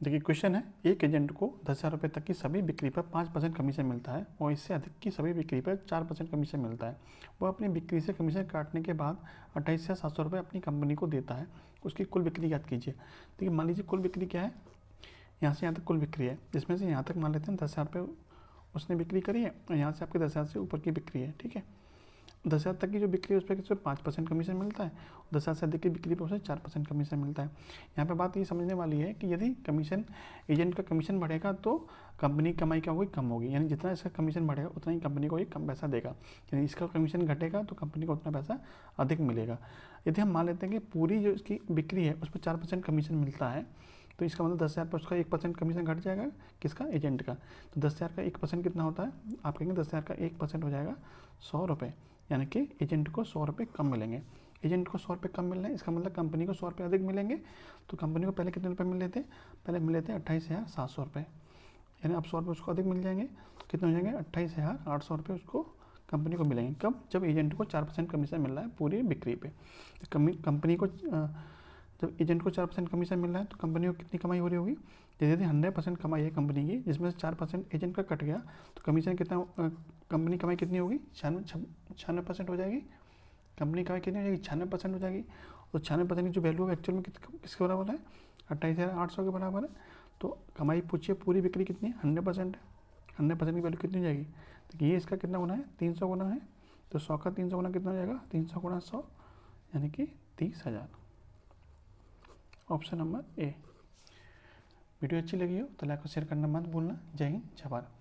देखिए क्वेश्चन है, एक एजेंट को 10,000 रुपये तक की सभी बिक्री पर 5% कमीशन मिलता है और इससे अधिक की सभी बिक्री पर 4% कमीशन मिलता है। वह अपनी बिक्री से कमीशन काटने के बाद 28,700 रुपये अपनी कंपनी को देता है। उसकी कुल बिक्री याद कीजिए। देखिए मान लीजिए कुल बिक्री क्या है, यहाँ से यहाँ तक कुल बिक्री है, जिसमें से यहाँ तक मान लेते हैं 10,000 रुपये उसने बिक्री करी है और यहाँ से आपके 10,000 से ऊपर की बिक्री है। ठीक है, 10,000 तक की जो बिक्री है उस पर किस पर 5% कमीशन मिलता है, 10,000 से अधिक की बिक्री पर उसे 4% कमीशन मिलता है। यहाँ पे बात ये समझने वाली है कि यदि कमीशन एजेंट का कमीशन बढ़ेगा तो कंपनी की कमाई क्या होगी, कम होगी। यानी जितना इसका कमीशन बढ़ेगा उतना ही कंपनी को ये कम पैसा देगा। यानी इसका कमीशन घटेगा तो कंपनी को उतना पैसा अधिक मिलेगा। यदि हम मान लेते हैं कि पूरी जो इसकी बिक्री है उस पर 4% कमीशन मिलता है, तो इसका मतलब 10,000 पर उसका 1% कमीशन घट जाएगा, किसका, एजेंट का। तो 10,000 का 1% कितना होता है, आप कहेंगे 10,000 का 1% हो जाएगा 100 रुपये, यानी कि एजेंट को 100 रुपये कम मिलेंगे। एजेंट को 100 रुपये कम मिल रहे हैं, इसका मतलब कंपनी को 100 रुपये अधिक मिलेंगे। तो कंपनी को पहले कितने रुपये मिल रहे थे, पहले मिले थे 28,700 रुपये, यानी अब 100 रुपये उसको अधिक मिल जाएंगे। कितने हो जाएंगे, 28,800 रुपये उसको कंपनी को मिलेंगे। कब, जब एजेंट को 4% कमीशन मिल रहा है पूरी बिक्री पे। कंपनी को जब एजेंट को 4% कमीशन मिल रहा है तो कंपनी को कितनी कमाई हो रही होगी, यदि 100% कमाई है कंपनी की, जिसमें से 4% एजेंट का कट गया तो कमीशन कितना, कंपनी कमाई कितनी होगी, 96% हो जाएगी। कंपनी कमाई कितनी हो जाएगी, 96% हो जाएगी। और 96% की जो वैल्यू है एक्चुअल में किसके बराबर है, 28,800 के बराबर है। तो कमाई पूछिए पूरी बिक्री कितनी है, 100% है। 100% की वैल्यू कितनी हो जाएगी, तो ये इसका कितना गुना है, 300 गुना है। तो 100 का 300 गुना कितना हो जाएगा, 300 गुना 100 यानी कि 30,000। Option number A. वीडियो अच्छी लगी हो तो लाइक और शेयर करना मत भूलना। जय हिंद, जय भारत।